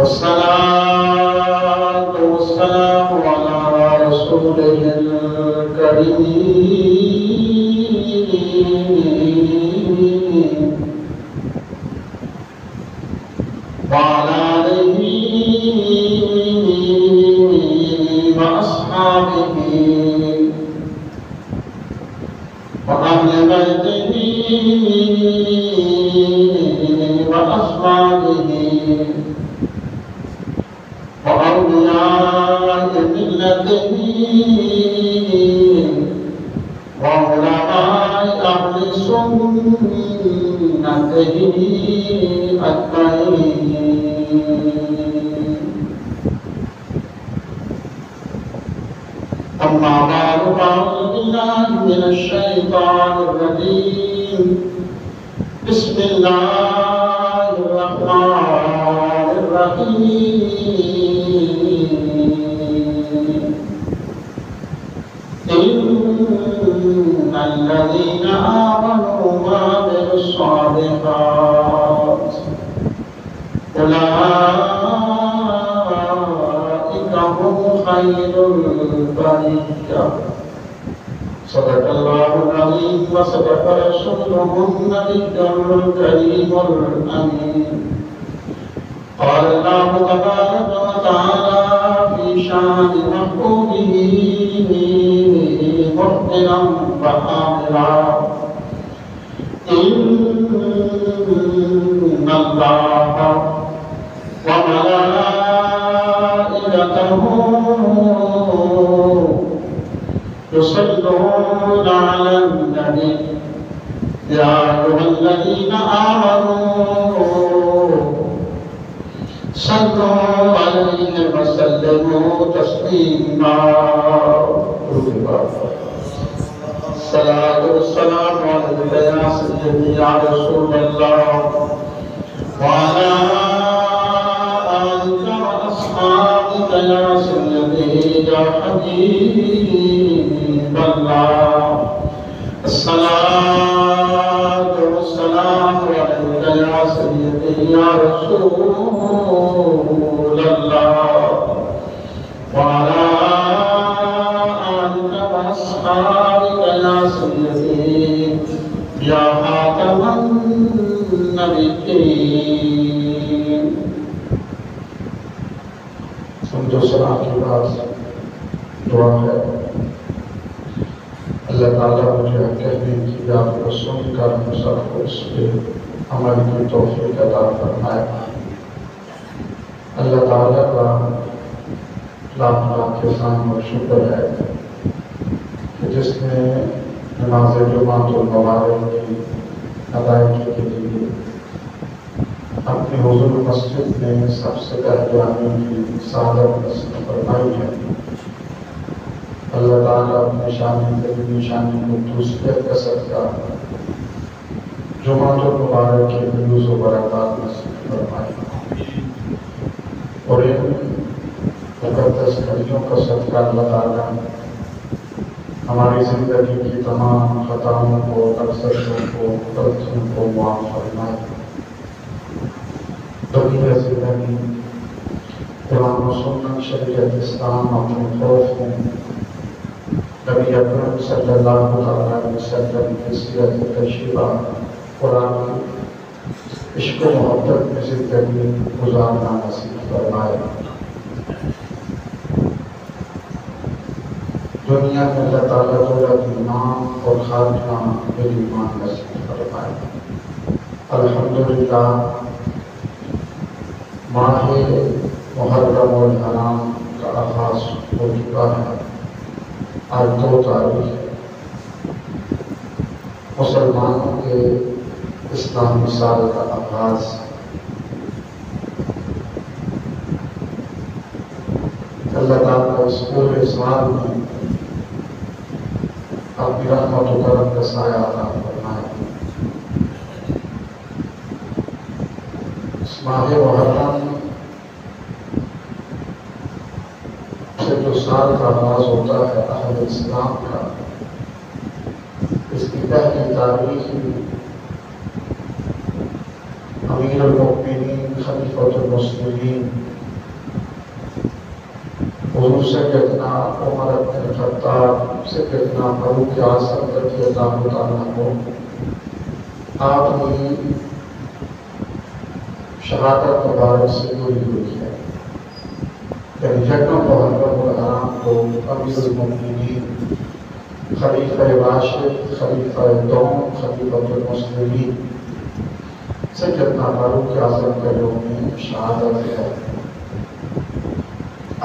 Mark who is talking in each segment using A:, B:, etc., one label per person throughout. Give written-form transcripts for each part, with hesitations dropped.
A: والصلاة والسلام على رسوله الكريم وعلى آله وأصحابه وأهل بيته وأزواجه وأولياء ملته وعلماء أهل سنته أجمعين. أما بعد فأعوذ بالله من الشيطان الرجيم. بسم الله الرحمن الرحيم. إن الذين آمنوا وعملوا الصالحات أولئك هم خير البرية. صدق الله العظيم وصدق رسوله النبي الكريم الأمين. قال الله تبارك وتعالى في شان محبوبه مخبرا وآمرا: إن الله وملائكته يصلون على النبي يا أيها الذين آمنوا صلوا عليه وسلموا تسليما. الصلاة والسلام عليك يا سيدي يا رسول الله وعلى آلك وأصحابك يا سيدي يا حبيب الله. الصلاة والسلام عليك يا سيدي يا رسول الله وعلى آلك وأصحابك يا سيدي يا خاتم النبيين. سمجھو سلام کی بات دعا ہے. اللہ تعالیٰ مجھے کہنے کی بات کو سن کر سب کو اس پہ عمل کی توفیق عطا فرمائے. اللہ تعالیٰ کا لاکھ لاکھ احسان اور شکر ہے کہ جس نے نماز جمعۃ المبارک کی ادائیگی کے لیے اپنی حضور مسجد میں سب سے پہلے آنے کی سعادت نصیب فرمائی ہے. اللہ تعالیٰ اپنے شان کریمی شان قدوسیت کا صدقہ جمعۃ المبارک کی فیوز و برکات نصیب فرمائے اور ان مقدس گھڑیوں کا صدقہ اللہ تعالیٰ ہماری زندگی کی تمام خطاؤں کو تقصیروں کو غلطیوں کو معاف فرمائے. دنیا زندگی قرآن و سنت شریعت اسلام اپنے خوف میں نبی اکرم صلی اللہ علیہ وسلم کی سیرت طیبہ قرآن کی عشق و محبت میں زندگی گزارنا نصیب فرمائے. دنیا میں اللہ تعالیٰ دولت ایمان اور خاتمہ ایمان نصیب فرمائے. الحمدللہ ماہ محرم الحرام کا آغاز ہو چکا ہے. آج 2 تاریخ مسلمانوں کے اسلامی سال کا آغاز. اللہ تعالیٰ اس پورے سال میں اپنی رحمت و کرم کا سایہ عطا فرمائے. اس ماہ محرم سے جو سال کا آغاز ہوتا ہے اہل اسلام کا، اس کی پہلی تاریخ امیر المؤمنین خلیفۃ المسلمین حضور سیدنا عمر بن الخطاب، سیدنا فاروق اعظم رضی اللہ تعالیٰ عنہ، آپ کی شہادت مبارک سے جڑی ہوئی ہے۔ یعنی یکم محرم الحرام کو امیر المؤمنین، خلیفہ راشد، خلیفہ دوم، خلیفہ المسلمین سیدنا فاروق اعظم کا یوم شہادت ہے۔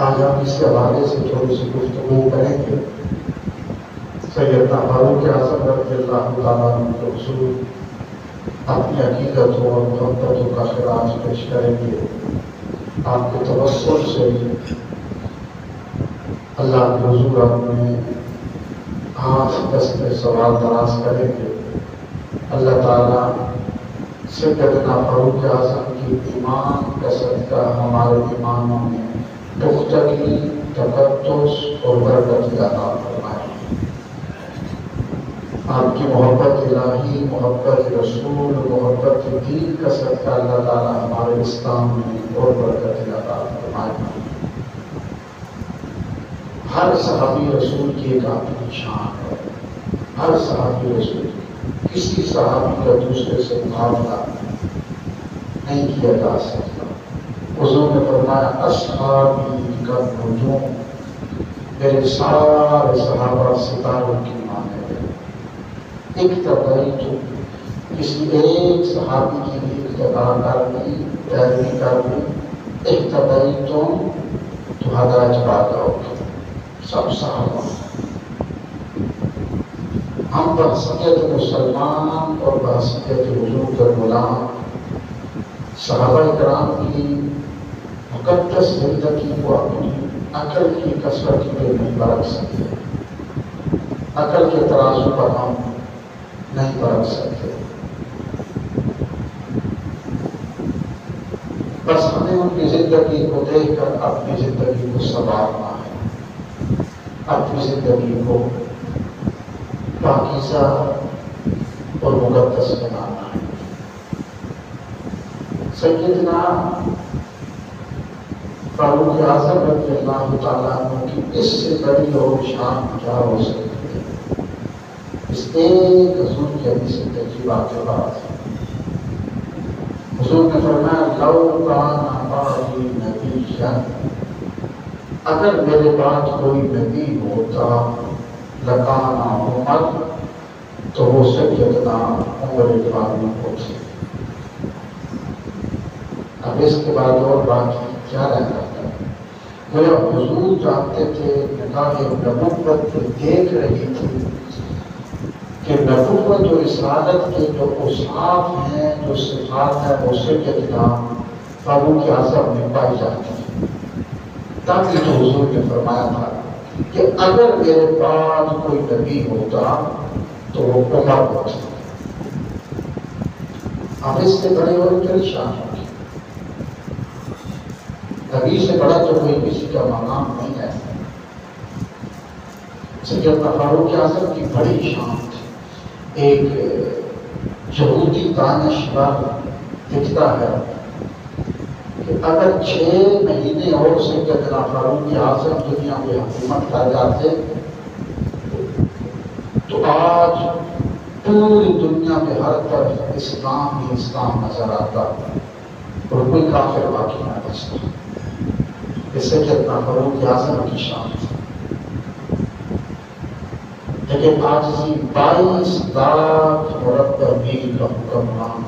A: آج ہم اس حوالے سے تھوڑی سی گفتگو کریں گے۔ سیدنا فاروق اعظم رضی اللہ تعالیٰ عنہ کے حضور اپنی عقیدت اور محبتوں کا خراج پیش کریں گے۔ آپ کے توسل سے اللہ کے حضور اپنے ہاتھ دستے سوال دراز کریں گے۔ اللہ تعالیٰ سیدنا فاروق اعظم کی ایمان کا صدقہ ہمارے ایمانوں میں پختگی، تقدس اور برکت عطا فرمائے۔ آپ کی محبت الہی، محبت رسول، محبت دین کا صدقہ اللہ تعالیٰ ہمارے اسلام میں اور برکت عطا فرمائے۔ ہر صحابی رسول کی ایک اپنی شان ہے۔ ہر صحابی رسول کی، کسی صحابی کا دوسرے سے مقابلہ نہیں کیا جا سکتا۔ حضور نے فرمایا اصحابی کا نجوم، میرے سارے صحابہ ستاروں کی مانند ہیں۔ اقتدیت، کسی ایک صحابی کی بھی اقتدا کر لی، پیروی کر لی، اقتدیتم تو ہدایت پا جاؤ گے۔ سب صحابہ، ہم بحثیت مسلمان اور بحثیت حضور کے غلام صحابہ کرام کی مقدس زندگی کو اپنی عقل کی کثرت پہ نہیں پرکھ سکتے، عقل کے ترازو پر ہم نہیں پرکھ سکتے۔ بس ہمیں ان کی زندگی کو دیکھ کر اپنی زندگی کو سنوارنا ہے، اپنی زندگی کو پاکیزہ اور مقدس بنانا ہے۔ سیدنا فاروق اعظم رضی اللہ تعالیٰ عنہ کی اس سے بڑی اور شان کیا ہو سکتی ہے؟ اس ایک حضور کی حدیث تجربات کے بعد حضور نے فرمایا لو کان بعدی نبیا، اگر میرے بعد کوئی نبی ہوتا لکان عمر، تو وہ سیدنا عمر فاروق ہوتے۔ اب اس کے بعد اور بات کیا رہتا ہے؟ گویا حضور جانتے تھے، نگاہ نبوت دیکھ رہی تھی کہ نبوت و رسالت کے جو اوصاف ہیں، جو صفات ہیں، وہ سیدنا فاروق اعظم میں پائی جاتی ہے۔ تب تو حضور نے فرمایا تھا کہ اگر میرے بعد کوئی نبی ہوتا تو وہ عمر ہوتا۔ اب اس سے بڑے اور پریشان ہو، نبی سے بڑا تو کوئی کسی کا مقام نہیں ہے۔ سیدنا فاروق اعظم کی بڑی شان تھی۔ ایک یہودی دانشور لکھتا ہے کہ اگر 6 مہینے اور سیدنا فاروق اعظم دنیا میں حکومت کر جاتے تو آج پوری دنیا میں ہر طرف اسلام ہی اسلام نظر آتا اور کوئی کافر باقی نہ بچتا۔ اس سے سیدنا فاروق اعظم کی شان تھی۔ لیکن عاجزی 22 لاکھ مربع میل کا حکمران،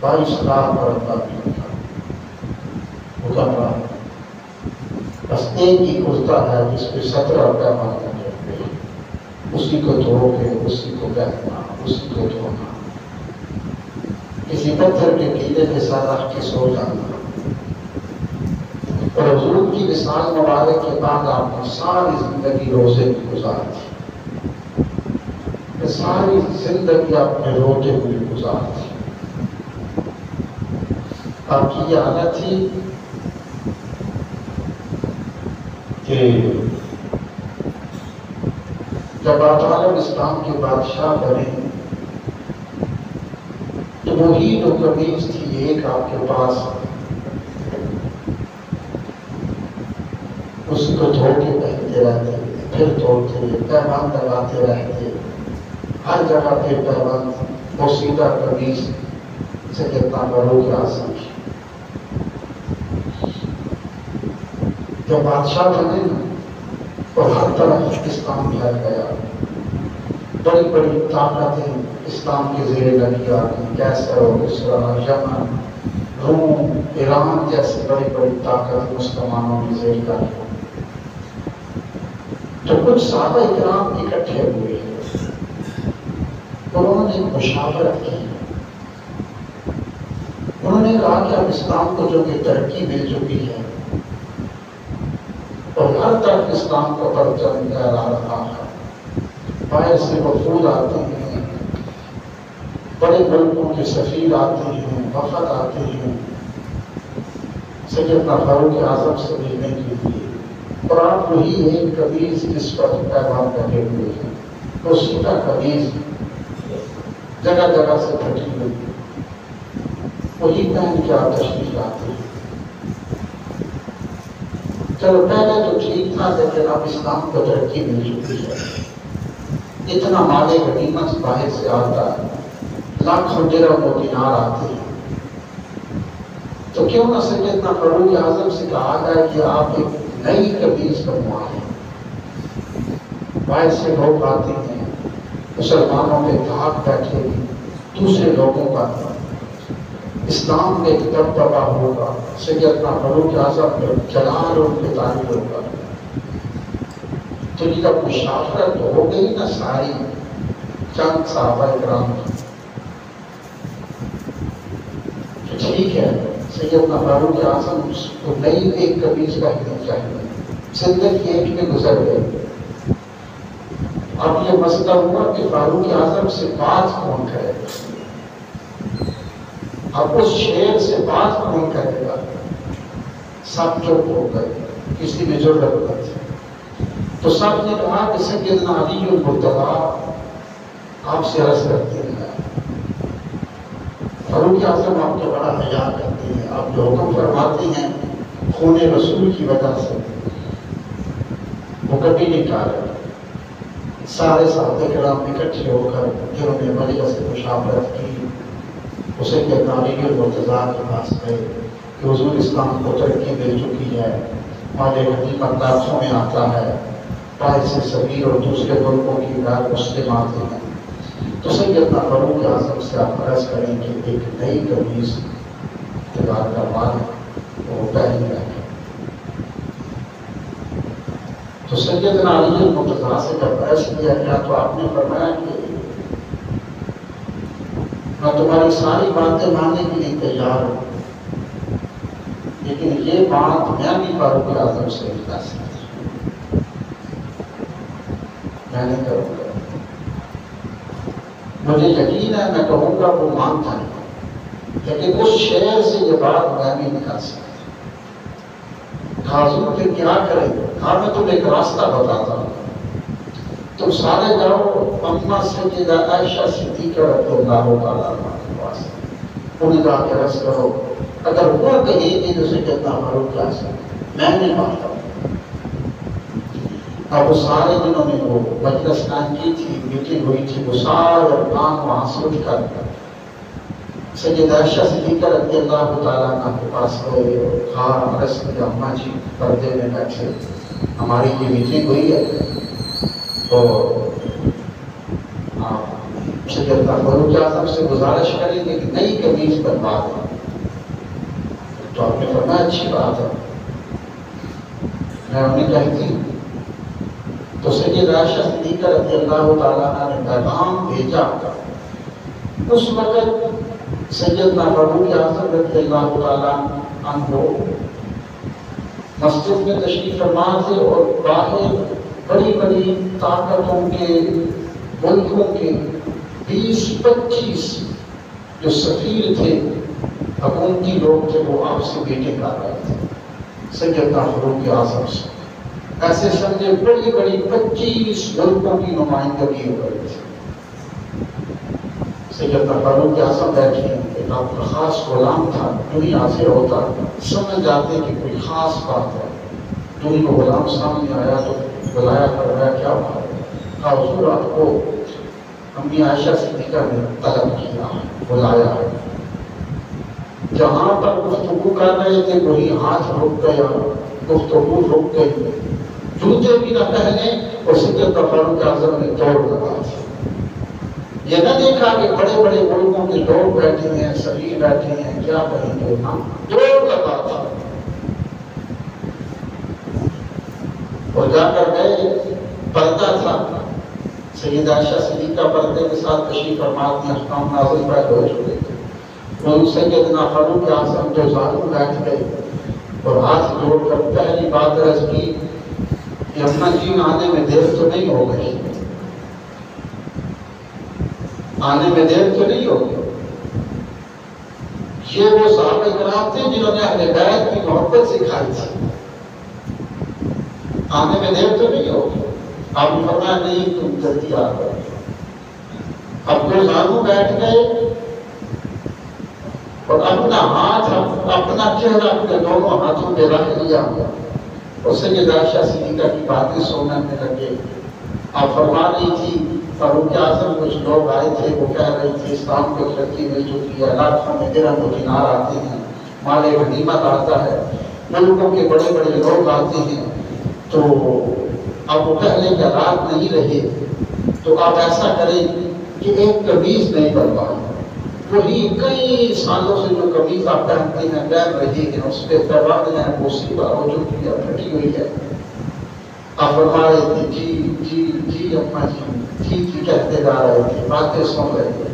A: 22 لاکھ مربع میل کا حکمران، بس ایک ہی کرتا ہے جس پہ 17 روپے مانگنے ہوتے ہیں، اسی کو دھو کے اسی کو پہننا، اسی کو دھونا، کسی پتھر کے ٹیلے کے ساتھ رکھ کے سو جانا۔ اور حضور کی وصال مبارک کے بعد آپ نے ساری زندگی روزے کی گزار دی، ساری زندگی آپ نے روتے ہوئے گزار دی۔ آپ کی یہ عادت تھی کہ جب آپ عالم اسلام کے بادشاہ بنے تو وہی جو قمیض تھی ایک آپ کے پاس، اس کو دھو کے پہنتے رہتے، پھر دھوتے، پیبند لگاتے رہتے، ہر جگہ پہ پیبند، پوشیدہ قمیص سیدنا فاروق اعظم کی۔ جب بادشاہ بنے نا تو ہر طرف اسلام پھیل گیا، بڑی بڑی طاقتیں اسلام کے زیر لگی آتی، کیسر و کسریٰ، یمن، روم، ایران جیسی بڑی بڑی طاقتیں مسلمانوں کے زیر لگی۔ تو کچھ صحابہ کرام اکٹھے ہوئے، انہوں نے مشاورت کی، انہوں نے کہا کہ اب اسلام کو جو کہ ترقی مل چکی ہے اور ہر طرف اسلام کا پرچم لہرا رہا ہے، باہر سے وفود آتے ہیں، بڑے ملکوں کے سفیر آتے ہیں، وفد آتے ہیں سیدنا فاروق اعظم سے ملنے کے لیے، اور آپ وہی ایک قمیض جس پر پیغام لگے ہوئے ہیں، وہ سیدھا قمیض جگہ جگہ سے پھٹی ہوئی، وہی پہن کے آپ تشریف لاتے ہیں۔ چلو پہلے تو ٹھیک تھا، لیکن اب اسلام کو ترقی مل چکی ہے، اتنا مال غنیمت باہر سے آتا ہے، لاکھوں درہم و دینار آتے ہیں، تو کیوں نہ سیدنا فاروق اعظم سے کہا جائے کہ آپ ایک نئی قمیض بنوائیں۔ باہر سے لوگ آتے ہیں، مسلمانوں کے دھاک بیٹھے ہیں، دوسرے لوگوں کا اسلام میں ایک دبدبہ ہوگا، سیدنا فاروق اعظم میں جلال اور فتاری ہوگا۔ تو یہ جب مشاورت ہو گئی نا ساری چند صحابہ کرام کی، تو ٹھیک ہے سیدنا فاروق اعظم کو نئی ایک قمیض پہننی چاہیے، زندگی ایک میں گزر گئی۔ اب یہ مسئلہ ہوا کہ فاروق اعظم سے بات کون کرے گا، اب اس شیر سے بات کون کرے گا؟ سب چپ ہو گئے، کسی میں جرأت نہ تھی، تو سب نے کہا کہ سیدنا علی المرتضیٰ آپ سے عرض کرتے ہیں، فاروق اعظم آپ کو بڑا حیا کرتے ہیں، آپ جو حکم فرماتے ہیں خون رسول کی وجہ سے وہ کبھی نہیں ٹالے۔ سارے صحابہ کرام اکٹھے ہو کر جنہوں نے ولی سے مشاورت کی، اسے کہ علی المرتضیٰ کے پاس گئے کہ حضور اسلام کو ترقی مل چکی ہے، مال غنیمت لاکھوں میں آتا ہے، باہر سے سفیر اور دوسرے ملکوں کی غیر مسلم آتے ہیں، تو سیدنا فاروق اعظم سے آپ عرض کریں کہ ایک نئی قمیض تیار کروا لیں، وہ پہن لیں۔ تو سیدنا علی المرتضیٰ سے جب عرض کیا گیا تو آپ نے فرمایا کہ میں تمہاری ساری باتیں ماننے کے لیے تیار ہوں، لیکن یہ بات میں بھی فاروق اعظم سے نہیں کر سکتا، میں نہیں کروں گا، مجھے یقین ہے میں کہوں گا وہ مانتا ہے، لیکن اس شعر سے یہ بات میں بھی نہیں کر سکتا۔ حضور پھر کیا کریں؟ کہا میں تمہیں ایک راستہ بتاتا ہوں، تم سارے جاؤ اماں سیدہ عائشہ صدیقہ رضی اللہ تعالیٰ عنہ کے پاس، انہیں جا کے عرض کرو اگر وہ کہیں گے تو سیدنا فاروق اعظم میں نہیں مانتا ہوں۔ اب وہ سارے جنہوں نے وہ مجلس قائم کی تھی، میٹنگ ہوئی تھی، وہ سارے ارکان وہاں سے اٹھ کر سیدہ عائشہ صدیقہ رضی اللہ تعالیٰ عنہ کے پاس گئے، کہا عرض کیا اماں جی پردے میں بیٹھے، ہماری یہ میٹنگ ہوئی ہے اور سیدنا فاروق اعظم سے گزارش کریں کہ نئی قمیض بنوا دیں۔ تو آپ نے فرمایا اچھی بات ہے، میں انہیں کہتی ہوں۔ تو سیدہ عائشہ صدیقہ رضی اللہ تعالیٰ عنہ نے پیغام بھیجا۔ اس وقت سیدنا فاروق اعظم رضی اللہ تعالیٰ عنہ مسجد میں تشریف فرما تھے اور باہر بڑی بڑی طاقتوں کے ملکوں کے 20-25 جو سفیر تھے، حکومتی لوگ تھے، وہ آپ سے میٹنگ کر رہے تھے سیدنا فاروق اعظم سے۔ ایسے سمجھے بڑی بڑی 25 ملکوں کی نمائندگی ہو رہی تھی۔ سیدنا فاروق اعظم بیٹھے ہیں، ایک آپ کا خاص غلام تھا، دنیا سے ہوتا سمجھ جاتے کہ کوئی خاص بات ہے، دونوں کو غلام سامنے آیا تو بلایا کروایا، کیا بات ہے؟ کہا حضور آپ کو امی عائشہ صدیقہ نے طلب کیا، بلایا ہے۔ جہاں پر گفتگو کر رہے تھے وہی ہاتھ رک گیا، گفتگو رک گئی، جوتے بھی نہ پہنے اور سیدنا فاروق اعظم نے دوڑ لگا۔ یہ نہ دیکھا کہ بڑے بڑے ملکوں کے لوگ بیٹھے ہیں، سبھی بیٹھے ہیں، کیا کہیں گے، ہاں دوڑ لگا تھا اور جا کر گئے۔ پردہ تھا، سیدہ عائشہ صدیقہ پردے کے ساتھ تشریف فرما کی، احکام نازل پیدا ہو چکے تھے۔ وہ سیدنا فاروق اعظم جو ظالم بیٹھ گئے اور ہاتھ جوڑ کر پہلی بات عرض کی کہ اپنا جی آنے میں دیر تو نہیں ہو گئی، آنے میں دیر تو نہیں ہو گئی۔ یہ وہ صحابہ کرام تھے جنہوں نے اہل بیت کی محبت سکھائی تھی، آنے میں دیر تو نہیں ہو گئی۔ آپ نے فرمایا نہیں، تم جلدی آ گئے۔ اب دو ظالم بیٹھ گئے اور اپنا ہاتھ، اپنا چہرہ اپنے دونوں ہاتھوں پہ رکھ لیا اور سیدہ عائشہ صدیقہ کی باتیں سننے لگے۔ آپ فرما رہی تھی فاروق اعظم کچھ لوگ آئے تھے، وہ کہہ رہی تھی اسلام کو ترقی مل چکی ہے، لاکھوں میں درہم و دینار آتے ہیں، مال غنیمت آتا ہے، ملکوں کے بڑے بڑے لوگ آتے ہیں، تو اب وہ پہلے کے حالات نہیں رہے، تو آپ ایسا کریں کہ ایک قمیض نہیں بنوائیں، وہی کئی سالوں سے جو قمیض آپ پہنتے ہیں پہن رہی ہیں، اس پہ پیغام ہیں مصیبہ ہو چکی ہے، پھٹی ہوئی ہے۔ آپ فرما رہے تھے جی جی جی اپنا جی جی کہتے جا رہے تھے، باتیں سن رہے تھے۔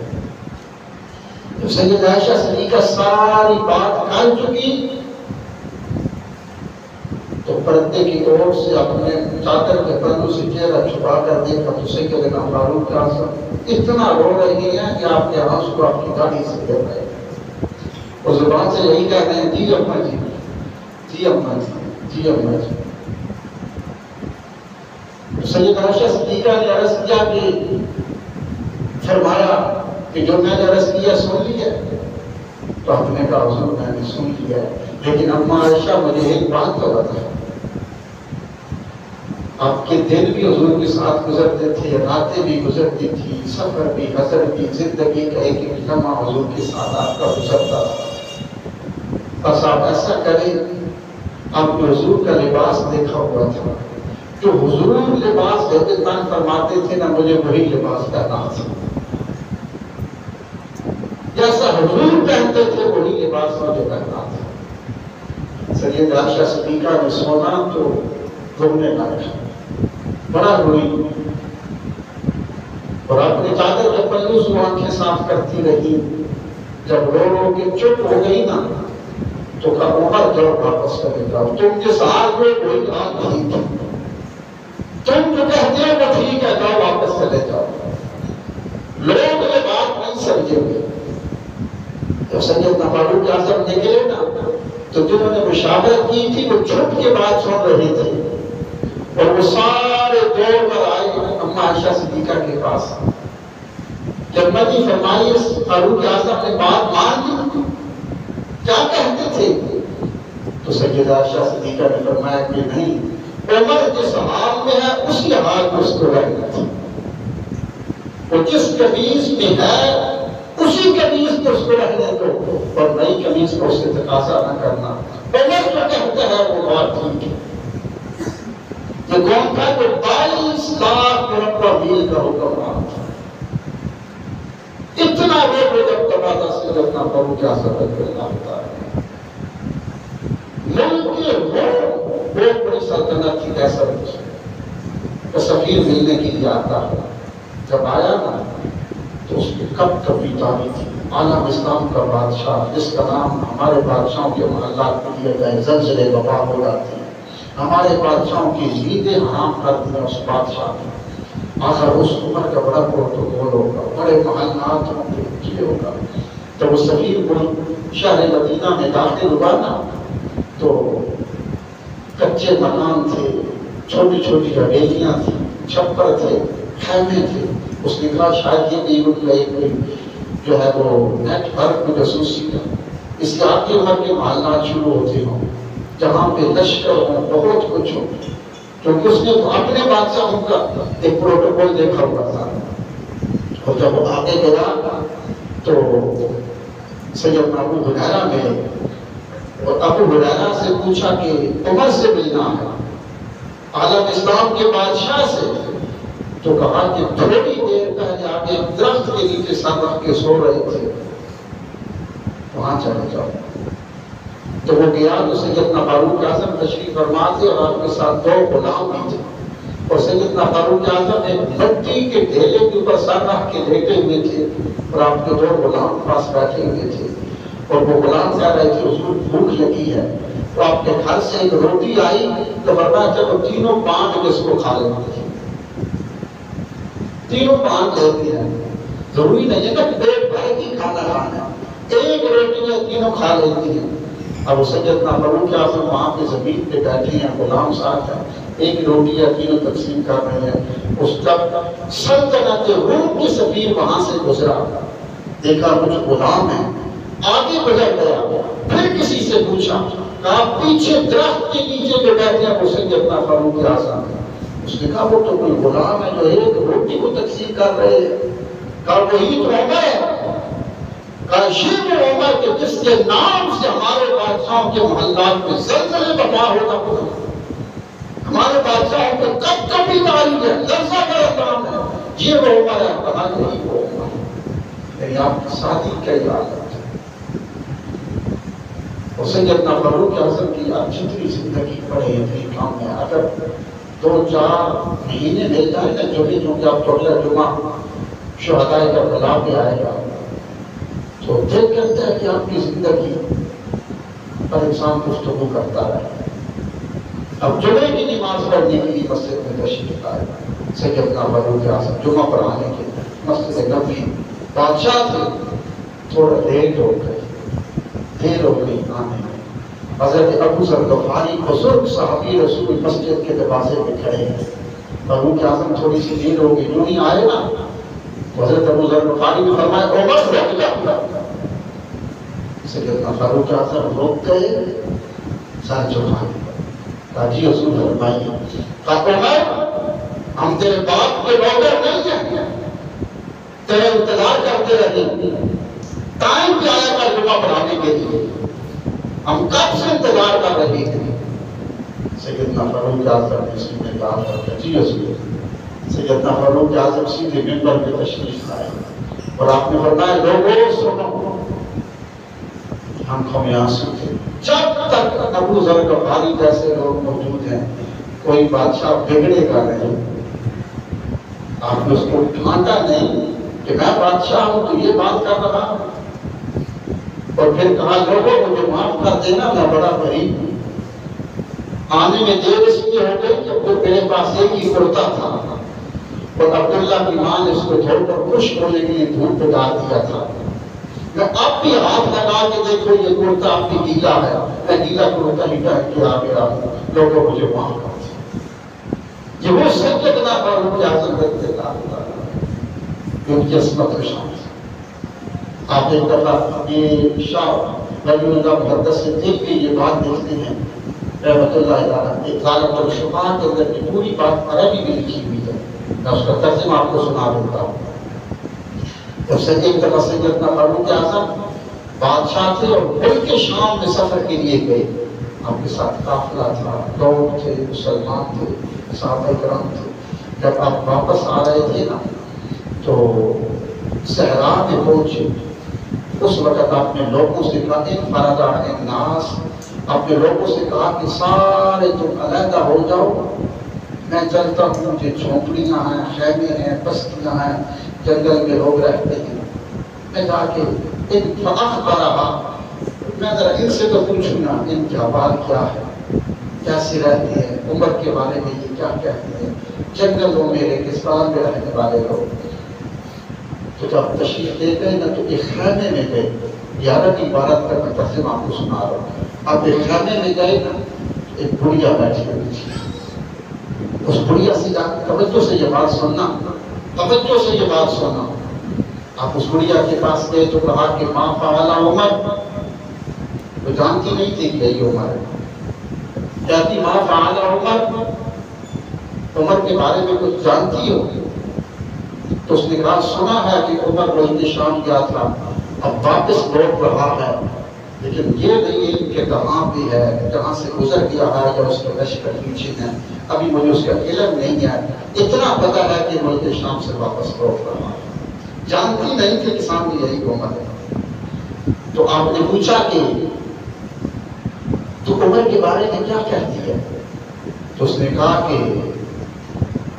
A: تو سیدہ عائشہ صدیقہ ساری بات کر چکی تو پردے کی اوٹ سے اپنے چادر کے پردوں سے چہرہ چھپا کر دیکھا تو سیدنا فاروق اعظم اتنا رو رہی ہیں کہ آپ کے آنسو آپ کی داڑھی سے گر رہے ہیں، اور زبان سے یہی کہہ رہے ہیں جی اما جی جی اما جی جی اما جی۔ سیدہ عائشہ صدیقہ نے عرض کیا کہ فرمایا کہ جو میں نے عرض کیا سن لیا؟ تو آپ نے کہا حضور میں نے سن لیا، لیکن اما عائشہ مجھے ایک بات تو بتا، آپ کے دن بھی حضور کے ساتھ گزرتے تھے، راتیں بھی گزرتی تھی، سفر بھی، حضر بھی، زندگی کا ایک ایک لمحہ حضور کے ساتھ آپ کا گزرتا تھا۔ بس آپ ایسا کریں، آپ نے حضور کا لباس دیکھا ہوا تھا، جو حضور لباس اہتمام فرماتے تھے نا، مجھے وہی لباس پہنا تھا، جیسا حضور پہنتے تھے وہی لباس مجھے پہنا تھا۔ سیدہ عائشہ صدیقہ نے سونا تو رونے لگا، بڑا روئی اور اپنے چادر کے پلو سے آنکھیں صاف کرتی رہی۔ جب رو رو کے چپ ہو گئی نا تو کہا عمر جاؤ واپس چلے جاؤ، تم جس حال میں وہی حال نہیں تھی، تم جو کہتے ہو وہ ٹھیک ہے، جاؤ واپس چلے جاؤ۔ لوگ یہ بات نہیں سمجھیں گے۔ جب سیدنا فاروق اعظم نکلے نا تو جنہوں نے مشاورت کی تھی وہ چھپ کے بات سن رہے تھے، اور وہ سارے دوڑ کر آئے اما عائشہ صدیقہ کے پاس۔ جب نبی فرمائی فاروق اعظم نے بات مان لی، کیا کہتے تھے؟ تو سیدہ عائشہ صدیقہ نے فرمایا کہ نہیں، عمر جس حال میں ہے اسی حال میں اس کو رہنا تھا، وہ جس قمیض میں ہے اسی قمیض کو اس کو رہنے دو، اور نئی قمیض کو اس سے تقاضا نہ کرنا۔ عمر جو کہتا ہے وہ بات ٹھیک ہے۔ یہ کون تھا؟ جو 22 لاکھ مربع میل کا حکمران تھا، اتنا وہ جب تبادلہ سے جتنا فاروق اعظم رضی اللہ تعالیٰ ملک کے بہت بڑی سلطنت تھی کیسر کی، سفیر ملنے کے لیے آتا ہے، جب آیا نا تو اس کی کب کبھی داری تھی، عالم اسلام کا بادشاہ جس کا نام ہمارے بادشاہوں کے محلات میں دیا گئے، زلزلے وبا ہو جاتی ہیں، ہمارے بادشاہوں کی نیندیں حرام کر دیا اس بادشاہ نے۔ آخر اس عمر کا بڑا پروٹوکول ہوگا، بڑے محلات ہوں گے، یہ ہوگا۔ جب وہ سفیر ملک شہر مدینہ میں داخل ہوا نا تو کچے مکان تھے، چھوٹی چھوٹی حویلیاں تھیں، چھپر تھے، خیمے تھے۔ اس نے کہا شاید یہ بھی کوئی جو ہے وہ نیٹ ورک میں جاسوسی کا، اس کے آگے عمر کے محلات شروع ہوتے ہوں۔ جہاں پہ لشکر ہوں، بہت کچھ ہو، کیونکہ اس نے تو اپنے بادشاہوں کا ایک پروٹوکول دیکھا ہوا تھا۔ اور جب وہ آگے گیا تو سیدنا ابو ہریرہ گئے اور ابو ہریرہ سے پوچھا کہ عمر سے ملنا ہے، عالم اسلام کے بادشاہ سے، تو کہا کہ تھوڑی دیر پہلے آپ ایک درخت کے نیچے سر رکھ کے سو رہے تھے، وہاں چلے جاؤ۔ تو وہ گیا تو سیدنا فاروق اعظم تشریف فرما تھے اور آپ کے ساتھ 2 غلام بھی تھے، اور سیدنا فاروق اعظم ایک مٹی کے ڈھیلے کے اوپر سر رکھ کے لیٹے ہوئے تھے اور آپ کے 2 غلام پاس بیٹھے ہوئے تھے، اور وہ غلام کہہ رہے تھے حضور بھوک لگی ہے، تو آپ کے گھر سے ایک روٹی آئی تو فرمایا چلو تینوں بانٹ اس کو کھا لیتے ہیں، تینوں بانٹ لیتے ہیں، ضروری نہیں ہے کہ پیٹ بھر کے کھانا کھانا ہے، ایک روٹی میں تینوں کھا لیتی ہیں۔ اب سیدنا فاروق اعظم وہاں پہ زمین پہ بیٹھے ہیں، غلام ساتھ ہیں، ایک روٹی یا تینوں تقسیم کر رہے ہیں۔ اس کا سلطنت روم کی سفیر وہاں سے گزرا، دیکھا کچھ غلام ہیں، آگے گزر گیا، پھر کسی سے پوچھا، کہا پیچھے درخت کے نیچے جو بیٹھے ہیں وہ سیدنا فاروق اعظم ہے۔ اس نے کہا وہ تو کوئی غلام ہے جو ایک روٹی کو تقسیم کر رہے ہیں۔ کہا وہی تو عمر ہے، کہا یہ وہ عمر کہ جس کے نام سے ہمارے بادشاہوں کے محلات میں زلزلے برپا ہوتا ہوگا، ہمارے بادشاہوں کو کب کبھی تعریف ہے، لرزہ کا نام ہے، یہ وہ عمر ہے۔ کہا یہی وہ عمر ہے، یعنی آپ کی شادی کیا عادت ہے۔ اور سیدنا فاروق اعظم کی آپ جتنی زندگی پڑے اتنی کام ہے، اگر 2-4 مہینے مل جائے نا، جو بھی چونکہ آپ تو اگلا جمعہ شہداء کا بلا پہ آئے گا، تو دل کرتا ہے کہ آپ کی زندگی پر انسان گفتگو کرتا رہے۔ اب جمعے کی نماز پڑھنے کے لیے مسجد میں تشریف لائے سیدنا فاروق اعظم، جمعہ پڑھانے کے مسجد نبوی، بادشاہ تھے، تھوڑا لیٹ ہو گئی آنے میں۔ حضرت ابو ذر غفاری بزرگ صحابی رسول مسجد کے دروازے پہ کھڑے ہیں، فاروق اعظم تھوڑی سی دیر ہو گئی، یوں ہی آئے نا، حضرت ابو ذر غفاری نے فرمایا عمر رک جا۔ سیدنا فاروق اعظم روک گئے، سر جھکائے، کہا جی حضور فرمائیے۔ کہا عمر ہم تیرے باپ کے نوکر نہیں ہیں، تیرے انتظار کرتے رہے، ٹائم پہ آیا کر جمعہ پڑھانے کے لیے، ہم کب سے انتظار کر رہے تھے۔ سیدنا فاروق اعظم نے سیدھے کہا جی حضور۔ سیدنا فاروق اعظم سیدھے منبر پہ تشریف لائے اور آپ نے فرمایا لوگوں سنو، آنکھوں میں آنسو تھے، جب تک ابو ذر غفاری جیسے لوگ موجود ہیں کوئی بادشاہ بگڑے گا نہیں۔ آپ نے اس کو ڈھانٹا نہیں کہ میں بادشاہ ہوں تو یہ بات کر رہا ہوں، اور پھر کہا لوگوں مجھے معاف کر دینا، میں بڑا غریب ہوں، آنے میں دیر اس لیے ہو گئی کہ پھر میرے پاس ایک ہی کرتا تھا اور عبداللہ کی ماں نے اس کو دھو کر خشک ہونے کے لیے دھوپ پہ ڈال دیا تھا۔ میں اب بھی ہاتھ لگا کے دیکھو یہ کرتا اب بھی گیلا ہے، میں گیلا کرتا ہی پہن کے آ گیا ہوں، لوگوں مجھے معاف کر دیا۔ یہ وہ سیدنا فاروق اعظم رضی اللہ عنہ ان کی عصمت و شان۔ آپ ایک دفعہ یہ شاہ ولی اللہ محدث صدیق کی یہ بات دیکھتے ہیں رحمۃ اللہ علیہ، ظالم الشفاعت کے اندر کی پوری بات عربی میں لکھی ہوئی ہے، میں اس کا ترجمہ آپ کو سنا دیتا ہوں۔ جب سے ایک دفعہ سیدنا فاروق اعظم بادشاہ تھے اور ملک شام میں سفر کے لیے گئے، آپ کے ساتھ قافلہ تھا، لوگ تھے، مسلمان تھے، صحابہ کرام تھے۔ جب آپ واپس آ رہے تھے نا تو صحرا میں پہنچے، اس وقت آپ نے لوگوں سے کہا انفرد الناس، اپنے لوگوں سے کہا کہ سارے تم علیحدہ ہو جاؤ، میں چلتا ہوں، مجھے جھونپڑیاں ہیں، خیمے ہیں، بستیاں ہیں، جنگل میں لوگ رہتے ہیں، میں جا کے ان فاخبرہا، میں ذرا ان سے تو پوچھوں نا ان کا حال کیا ہے، کیسے رہتے ہیں، عمر کے بارے میں یہ کیا کہتے ہیں، جنگلوں میں ریگستان میں رہنے والے لوگ۔ تو جب تشریف لے گئے نا تو ایک خیمے میں گئے، 11 کی عبارت کا میں ترجمہ آپ کو سنا رہا ہوں۔ اب ایک خیمے میں گئے نا، ایک بڑھیا بیٹھی ہوئی تھی، اس بڑھیا سے جا کے توجہ سے یہ بات سننا، توجہ سے یہ بات سننا۔ آپ اس بڑھیا کے پاس گئے تو کہا کہ ماں فعل عمر، وہ جانتی نہیں تھی کہ یہ عمر ہے، کہتی ما فعل عمر، عمر کے بارے میں کچھ جانتی ہو؟ تو اس نے کہا سنا ہے کہ عمر بلد شام گیا تھا، اب واپس لوٹ رہا ہے، لیکن یہ نہیں ہے کہ کہاں بھی ہے، کہاں سے گزر گیا ہے یا اس کے لشکر پیچھے ہیں، ابھی مجھے اس کا علم نہیں ہے، اتنا پتا ہے کہ ملک شام سے واپس لوٹ رہا ہے، جانتی نہیں تھی کہ سامنے یہی عمر ہے۔ تو آپ نے پوچھا کہ تو عمر کے بارے میں کیا کہتی ہے؟ تو اس نے کہا کہ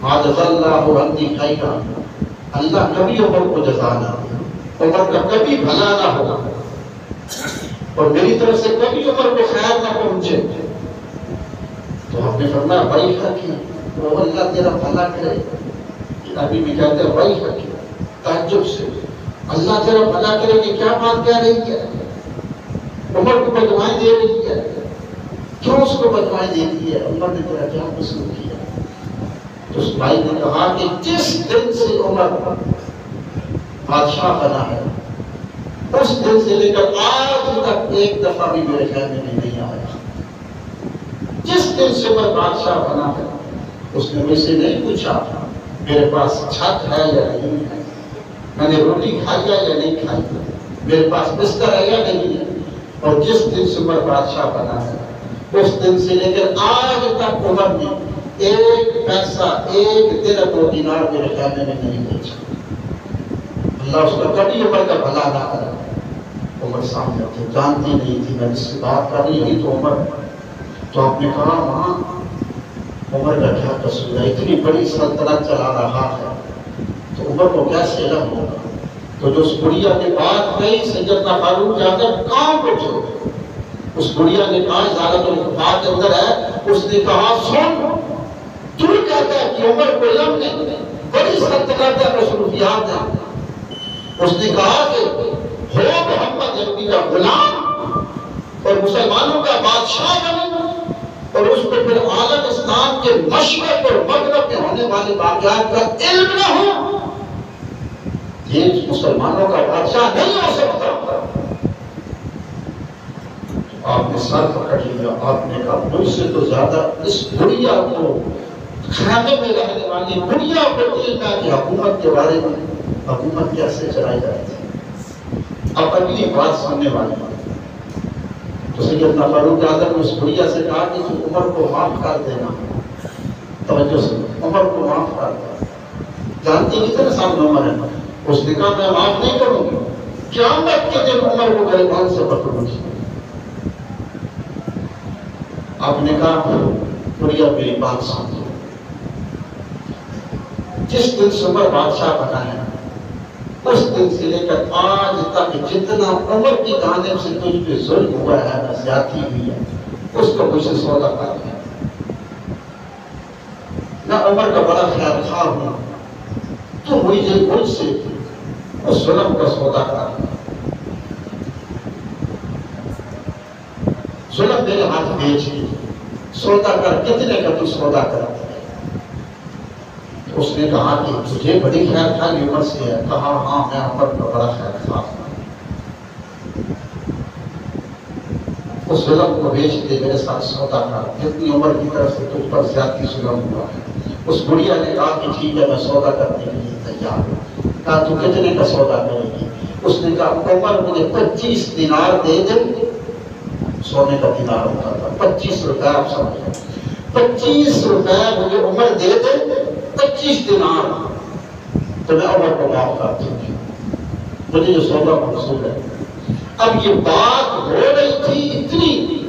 A: حاجز اللہ عنی خیرا، اللہ کبھی عمر کو جزا نہ دے، عمر کا کبھی بھلا نہ ہوگا اور میری طرف سے کبھی عمر کو خیر نہ پہنچے۔ تو آپ نے فرمایا بھائی حق ہے، وہ اللہ تیرا بھلا کرے۔ ابھی بھی کہتے ہیں بھائی حق ہے، تعجب سے اللہ تیرا بھلا کرے کہ کیا بات کہہ رہی ہے، عمر کو بدوائیں دے رہی ہے، کیوں اس کو بدوائیں دیتی ہے، عمر نے تیرا کیا قصور کیا؟ تو اس بھائی نے کہا کہ جس دن سے عمر بادشاہ بنا ہے اس دن سے لے کر آج تک ایک دفعہ بھی میرے خیمے میں نہیں آیا۔ جس دن سے عمر بادشاہ بنا ہے اس نے مجھ سے نہیں پوچھا میرے پاس چھت ہے یا نہیں ہے، میں نے روٹی کھائی ہے یا نہیں کھائی ہے، میرے پاس بستر ہے یا نہیں ہے، اور جس دن سے عمر بادشاہ بنا ہے اس دن سے لے کر آج تک عمر نے ایک پیسہ ایک درہم و دینار میرے خیمے میں نہیں پہنچا۔ اللہ اس کا کبھی عمر کا بھلا نہ کرے۔ عمر سامنے تھے، جانتی نہیں تھی میں جس سے بات کر رہی ہوں تو عمر۔ تو آپ نے کہا ماں عمر کا کیا قصور ہے، اتنی بڑی سلطنت چلا رہا ہے تو عمر کو کیسے علم ہوگا؟ تو جو اس بڑھیا کے بعد گئی سیدنا فاروق اعظم کام اٹھے، اس بڑھیا نے کہا زیادہ الفاظ کے اندر ہے، اس نے کہا سن تو کہتا ہے کہ عمر کو علم نہیں، بڑی سلطنت ہے مصروفیات ہے۔ اس نے کہا کہ ہو محمد نبی کا غلام اور مسلمانوں کا بادشاہ بنے اور اس کو پھر عالم اسلام کے مشرق اور مغرب میں ہونے والے واقعات کا علم نہ ہو، یہ مسلمانوں کا بادشاہ نہیں ہو سکتا۔ آپ نے سر پکڑ لیا، آپ نے کہا مجھ سے تو زیادہ اس بڑھیا کو خیمے میں رہنے والی بڑھیا کو علم ہے کہ حکومت کے بارے میں حکومت کیسے چلائی جاتی ہے۔ اب اگلی بات سننے والی تو سیدنا فاروق اعظم نے اس بڑھیا سے کہا کہ عمر کو معاف کر دینا، توجہ سے عمر کو معاف کر دینا، جانتی نہیں تھے نا سامنے عمر ہے، اس نے کہا میں معاف نہیں کروں گی، قیامت کے دن عمر کو گریبان سے پکڑوں گی۔ آپ نے کہا بڑھیا میری بات سمجھو، جس دن سے عمر بادشاہ بنا ہے اس دن سے لے کر آج تک جتنا عمر کی جانب سے تجھ پہ ظلم ہوا ہے، زیادتی ہوئی ہے، اس کو مجھ سے سودا کر دیا۔ میں عمر کا بڑا خیال خواہ ہوں، تو مجھ سے اس ظلم کا سودا کر دیا، ظلم میرے ہاتھ بیچ دی، سودا کر، کتنے کا تو سودا کر۔ اس نے کہا کہ تجھے بڑی خیر خواہی عمر سے ہے، کہا ہاں میں عمر کا بڑا خیر خواہ ہوں، اس ظلم کو بیچ دے، میرے ساتھ سودا کر، جتنی عمر کی طرف سے تجھ پر زیادتی ظلم ہوا ہے۔ اس بڑھیا نے کہا کہ ٹھیک ہے میں سودا کرنے کے لیے تیار ہوں۔ کہا تو کتنے کا سودا کرے گی؟ اس نے کہا عمر مجھے 25 دینار دے دے، سونے کا دینار ہوتا تھا 25 روپے، آپ سمجھیں 25 روپے مجھے عمر دے دے، 25 دینار، تو میں عمر کو معاف کرتی ہوں، مجھے یہ سودا منظور ہے۔ اب یہ بات ہو رہی تھی اتنی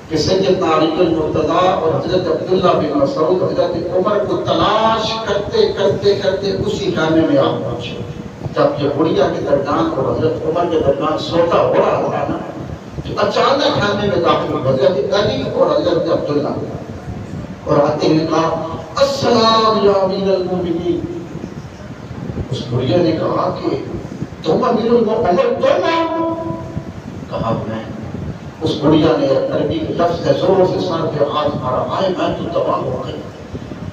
A: کہ سیدنا علی المرتضیٰ اور حضرت عبداللہ بن مسعود حضرت عمر کو تلاش کرتے کرتے کرتے اسی خیمے میں آ پہنچے۔ جب یہ بڑھیا کے درمیان اور حضرت عمر کے درمیان سودا ہو رہا تھا نا، تو اچانک خیمے میں داخل ہوئے حضرت علی اور حضرت عبداللہ، اور آتے ہوئے کہا السلام یا امیر المومنین۔ اس بڑھیا نے کہا کہ تم امیر المومنین تم ہو؟ کہا میں۔ اس بڑھیا نے عربی کے لفظ ہے زور سے سر پہ ہاتھ مارا، آئے میں تو تباہ ہو گئی،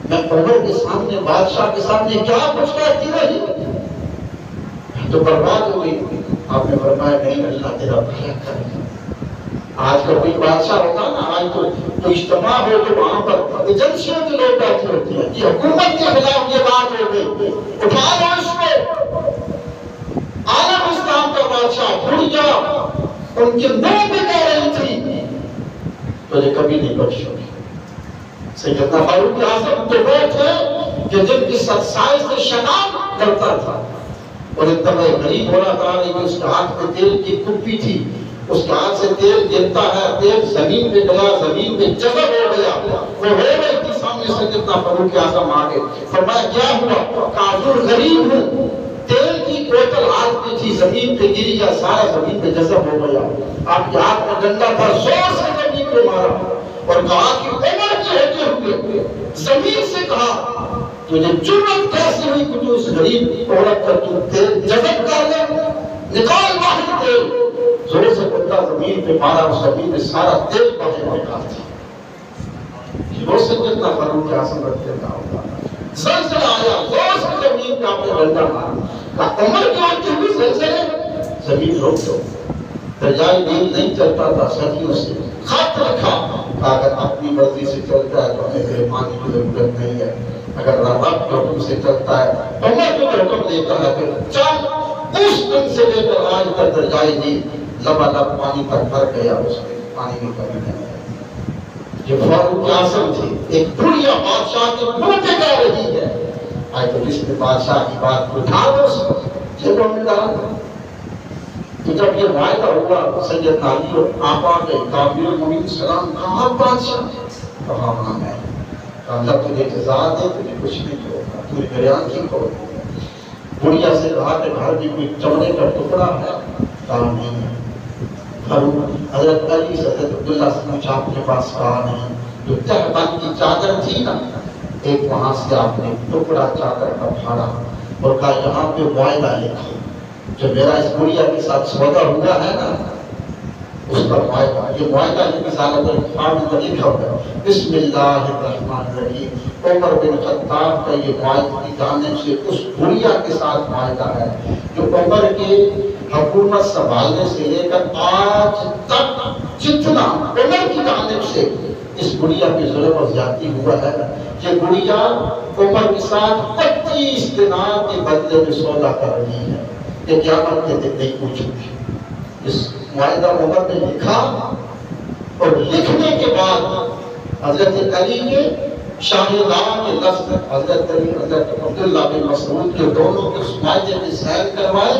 A: میں عمر کے سامنے بادشاہ کے سامنے کیا کچھ کہتی رہی، تو برباد ہو گئی۔ آپ نے فرمایا نہیں، اللہ تیرا بھلا کرے گا۔ آج کا کوئی بادشاہ ہوتا نا، آج تو اجتماع ہو تو وہاں پر ایجنسیوں کے لوگ بیٹھے ہوتے ہیں، یہ حکومت کے خلاف یہ بات ہو گئی، اٹھا لو اس کو۔ عالم اسلام کا بادشاہ بھڑیا ان کے منہ پہ کہہ رہی تھی تو یہ کبھی نہیں بخشو گی۔ سیدنا فاروق اعظم تو وہ تھے کہ جن کی سائز سے شیطان ڈرتا تھا، اور اتنا غریب ہو رہا تھا کہ اس کے ہاتھ میں تیل کی کپی تھی، اس کے ہاتھ سے تیل گرتا ہے، تیل زمین پہ گیا، زمین پہ جذب ہو گیا، وہ ہو گئی تھی سامنے سے جتنا فاروق اعظم آگے فرمایا کیا ہوا؟ کافر غریب ہوں، تیل کی بوتل ہاتھ میں تھی، زمین پہ گری یا سارا زمین پہ جذب ہو گیا، آپ کے ہاتھ میں ڈنڈا تھا، زور سے زمین پہ مارا اور کہا کہ عمر کے ہوتے ہوئے زمین سے کہا تجھے جرأت کیسے ہوئی کہ تو اس غریب عورت پر تو تیل جذب کر لے، نکال باہر تیل، زور سے بندہ زمین پہ مارا، اس زمین میں سارا تیل باہر نکال دیا۔ یہ وہ سیدنا فاروق اعظم رضی اللہ عنہ، زلزلہ آیا، زور سے زمین پہ آپ نے ڈنڈا مارا، کہا عمر کے ہوتے ہوئے زلزلے، زمین روک دو۔ دریائے نیل نہیں چلتا تھا صدیوں سے، خط رکھا، اگر اپنی مرضی سے چلتا ہے تو ہمیں تیرے پانی کی ضرورت نہیں ہے، اگر رب کے حکم سے چلتا ہے، عمر جو حکم دیتا ہے پھر چل۔ اس دن سے لے کر آج تک دریائے نیل لبالب پانی تک بھر گیا، اس میں پانی کی کمی نہیں ہے۔ یہ فاروق اعظم تھی، ایک بڑھیا بادشاہ کے منہ پہ کہہ رہی ہے، آج تو جس نے بادشاہ کی بات کو اٹھا دو جیبوں میں ڈال دو۔ تو جب یہ معاہدہ ہوا سیدنا علی اور آقا کے کامل المؤمنین سلام، کہاں بادشاہ؟ کہا ہاں میں، اللہ تجھے جزا دے، تجھے کچھ نہیں ہوگا، تو میرے آنکھیں کھول۔ بڑھیا سے کہا کہ گھر میں کوئی چمڑے کا ٹکڑا ہے؟ کہا نہیں ہے۔ فاروق حضرت علی سے حضرت عبداللہ سے پوچھا آپ کے پاس؟ کہا نہیں۔ جو تہبند کی چادر تھی نا، ایک وہاں سے آپ نے ٹکڑا چادر کا پھاڑا اور کہا یہاں پہ معاہدہ لکھا، جو میرا اس بڑھیا کے ساتھ سودا ہوا ہے نا اس کا معاہدہ، یہ معاہدہ کی رسالت الفام میں لکھا ہوا ہے، بسم اللہ الرحمن الرحیم، عمر بن خطاب کا یہ معاہدہ کی جانب سے اس بڑھیا کے ساتھ معاہدہ ہے جو عمر کے حکومت سنبھالنے سے لے کر آج تک جتنا عمر کی جانب سے اس بڑھیا کی ظلم و زیادتی ہوا ہے، یہ بڑھیا عمر کے ساتھ 25 دینار کے بدلے میں سودا کر رہی ہے، یہ قیامت کے دن نہیں پوچھتی۔ اس معاہدہ عمر نے لکھا اور لکھنے کے بعد حضرت علی کے شاہدان کے لفظ حضرت علی حضرت عبداللہ بن مسعود کے دونوں کے اس معاہدے میں سائن کروائے،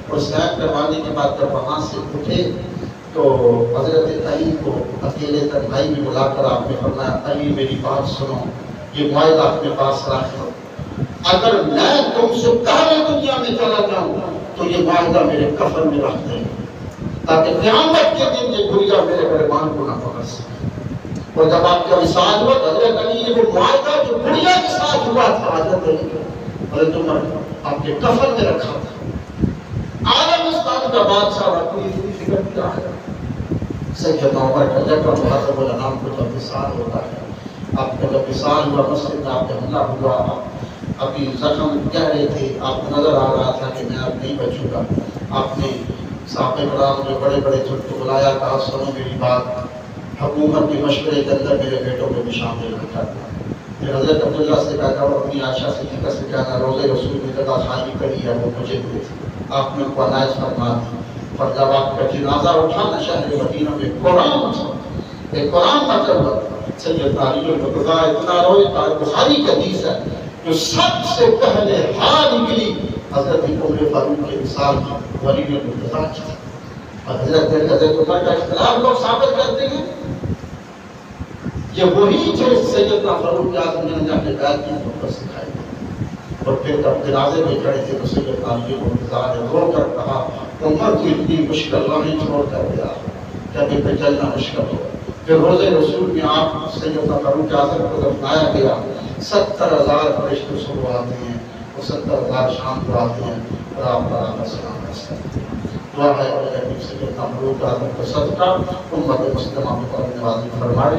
A: اور سائن کروانے کے بعد جب وہاں سے اٹھے تو حضرت علی کو اکیلے تنہائی میں بلا کر آپ نے فرمایا علی میری بات سنو، یہ معاہدہ اپنے پاس رکھ لو، اگر میں تم سے پہلے دنیا میں چلا جاؤں تو یہ معاہدہ میرے کفن میں رکھ دیں تاکہ قیامت کے دن یہ بڑھیا میرے گریبان کو نہ پکڑ سکے۔ اور جب آپ کا وصال ہوا حضرت علی نے وہ معاہدہ جو بڑھیا کے ساتھ ہوا تھا حضرت علی کو حضرت عمر آپ کے کفن میں رکھا تھا۔ عالم اسلام کا بادشاہ رکھو یہ فکر کیا ہے؟ سیدنا عمر کا جب محرم الانام کو جب وصال ہوتا ہے، آپ کا جب وصال ہوا مسجد میں آپ کا حملہ ہوا، ابھی زخم کہہ رہے تھے، آپ کو نظر آ رہا تھا کہ میں اب نہیں بچوں گا، آپ نے صحابہ کرام جو بڑے بڑے تھے کو بلایا، کہا سنو میری بات، حکومت کے مشورے کے اندر میرے بیٹوں کو بھی شامل رکھا تھا۔ پھر حضرت عبداللہ سے کہا اور اپنی عائشہ صدیقہ سے کہنا روزے رسول میں جگہ خالی کری ہے وہ مجھے ہوئی تھی، آپ نے ان کو عنایت فرما دی۔ اور جب آپ کا جنازہ اٹھا نا شہر مدینہ میں قرآن تھا، ایک قرآن نازل ہوا تھا، سیدنا علی المرتضیٰ اتنا روئے، بخاری کی حدیث ہے جو سب سے پہلے ہاں نکلی حضرت عمر فاروق کے وصال کی، ولی المرتضیٰ کی تھی۔ اور حضرت عمر کا اختلاف لوگ ثابت کرتے ہیں، یہ وہی جو سیدنا فاروق اعظم نے جا کے بیعت کی محبت سکھائی تھی۔ اور پھر جب جنازے میں کھڑے تھے تو سیدنا علی المرتضیٰ نے رو کر کہا عمر تو اتنی مشکل راہیں چھوڑ کر گیا، جب ان پہ چلنا مشکل ہو۔ پھر روزے رسول میں آپ سیدنا فاروق اعظم کو دفنایا گیا، 70,000 فرشتے صبح آتے ہیں اور 70,000 شام کو آتے ہیں اور آپ پر آنا سلام کرتے ہیں۔ دعا ہے کہ سیدنا فاروق اعظم کا صدقہ امت مسلمہ پر نوازی فرمائے۔